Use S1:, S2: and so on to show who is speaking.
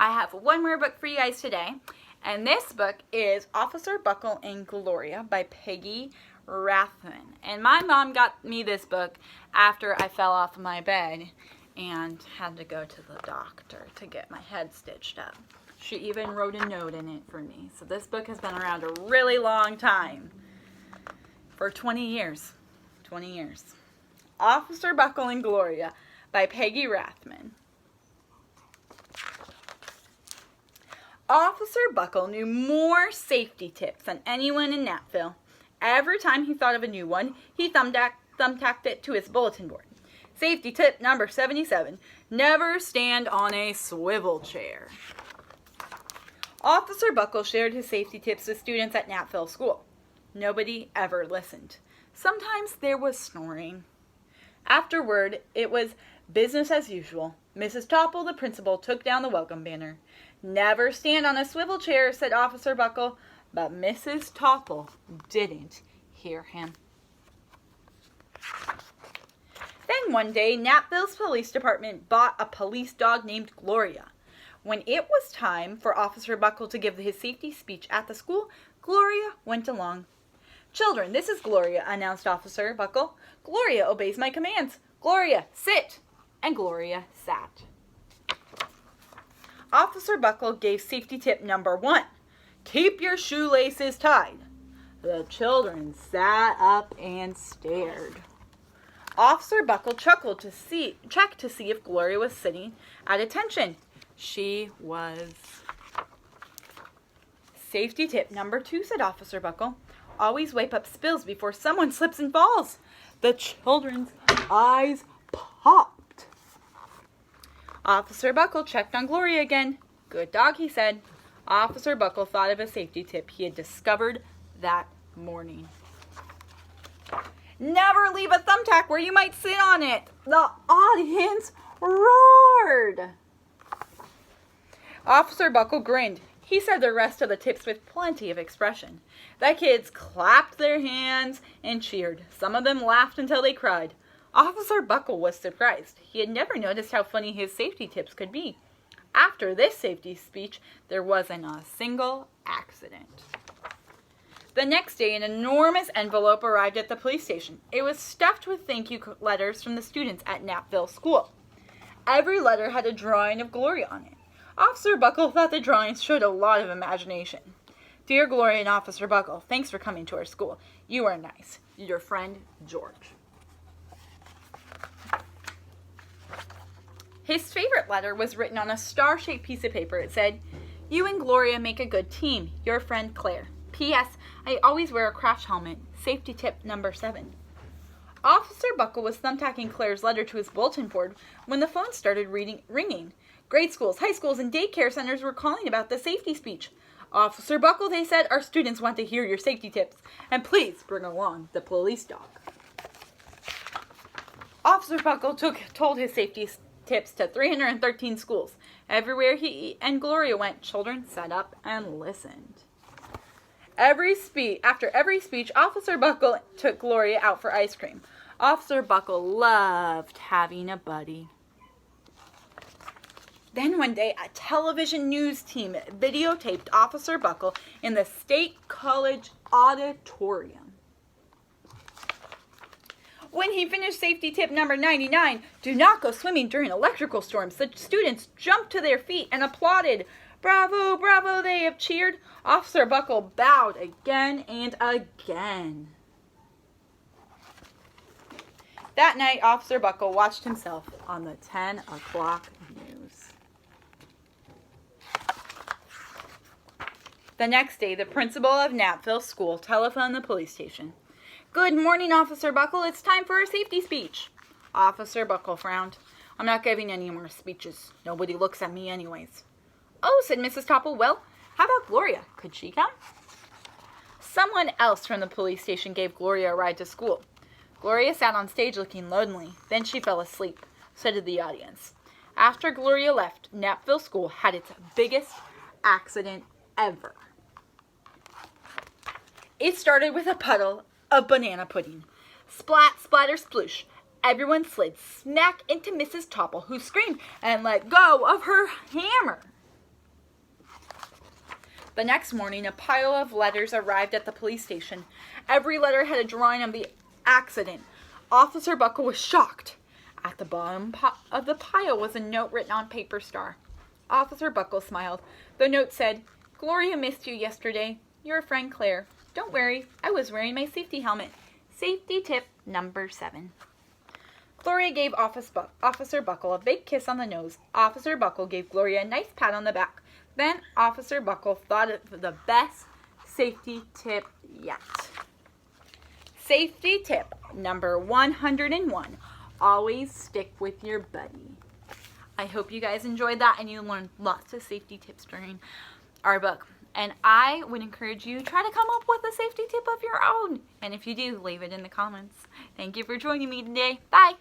S1: I have one more book for you guys today, and this book is Officer Buckle and Gloria by Peggy Rathmann. And my mom got me this book after I fell off my bed and had to go to the doctor to get my head stitched up. She even wrote a note in it for me. So this book has been around a really long time. For 20 years. 20 years. Officer Buckle and Gloria by Peggy Rathmann. Officer Buckle knew more safety tips than anyone in Natville. Every time he thought of a new one, he thumbtacked it to his bulletin board. Safety tip number 77, never stand on a swivel chair. Officer Buckle shared his safety tips with students at Natville School. Nobody ever listened. Sometimes there was snoring. Afterward, it was business as usual. Mrs. Topple, the principal, took down the welcome banner. Never stand on a swivel chair, said Officer Buckle, but Mrs. Topple didn't hear him. Then one day, Natville's police department bought a police dog named Gloria. When it was time for Officer Buckle to give his safety speech at the school, Gloria went along. Children, this is Gloria, announced Officer Buckle. Gloria obeys my commands. Gloria, sit. And Gloria sat. Officer Buckle gave safety tip number 1. Keep your shoelaces tied. The children sat up and stared. Officer Buckle chuckled checked to see if Gloria was sitting at attention. She was. Safety tip number 2, said Officer Buckle. Always wipe up spills before someone slips and falls. The children's eyes popped. Officer Buckle checked on Gloria again. Good dog, he said. Officer Buckle thought of a safety tip he had discovered that morning. Never leave a thumbtack where you might sit on it. The audience roared. Officer Buckle grinned. He said the rest of the tips with plenty of expression. The kids clapped their hands and cheered. Some of them laughed until they cried. Officer Buckle was surprised. He had never noticed how funny his safety tips could be. After this safety speech, there wasn't a single accident. The next day, an enormous envelope arrived at the police station. It was stuffed with thank you letters from the students at Natville School. Every letter had a drawing of Gloria on it. Officer Buckle thought the drawings showed a lot of imagination. Dear Gloria and Officer Buckle, thanks for coming to our school. You are nice. Your friend, George. His favorite letter was written on a star-shaped piece of paper. It said, You and Gloria make a good team. Your friend, Claire. P.S. I always wear a crash helmet. Safety tip number 7. Officer Buckle was thumbtacking Claire's letter to his bulletin board when the phone started ringing. Grade schools, high schools, and daycare centers were calling about the safety speech. Officer Buckle, they said, our students want to hear your safety tips, and please bring along the police dog. Officer Buckle told his safety tips to 313 schools. Everywhere he and Gloria went, children sat up and listened. After every speech, Officer Buckle took Gloria out for ice cream. Officer Buckle loved having a buddy. Then one day, a television news team videotaped Officer Buckle in the State College auditorium. When he finished safety tip number 99, do not go swimming during electrical storms, the students jumped to their feet and applauded. Bravo, bravo, they have cheered. Officer Buckle bowed again and again. That night, Officer Buckle watched himself on the 10 o'clock news. The next day, the principal of Natville School telephoned the police station. Good morning, Officer Buckle. It's time for our safety speech. Officer Buckle frowned. I'm not giving any more speeches. Nobody looks at me anyways. Oh, said Mrs. Topple. Well, how about Gloria? Could she come? Someone else from the police station gave Gloria a ride to school. Gloria sat on stage looking lonely. Then she fell asleep. So did the audience. After Gloria left, Natville School had its biggest accident ever. It started with a puddle of banana pudding. Splat, splatter, sploosh. Everyone slid smack into Mrs. Topple, who screamed and let go of her hammer. The next morning, a pile of letters arrived at the police station. Every letter had a drawing of the accident. Officer Buckle was shocked. At the bottom of the pile was a note written on paper star. Officer Buckle smiled. The note said, "Gloria missed you yesterday. Your friend Claire. Don't worry, I was wearing my safety helmet. Safety tip number 7. Gloria gave Officer Buckle a big kiss on the nose. Officer Buckle gave Gloria a nice pat on the back. Then Officer Buckle thought of the best safety tip yet. Safety tip number 101. Always stick with your buddy. I hope you guys enjoyed that and you learned lots of safety tips during our book. And I would encourage you to try to come up with a safety tip of your own. And if you do, leave it in the comments. Thank you for joining me today. Bye.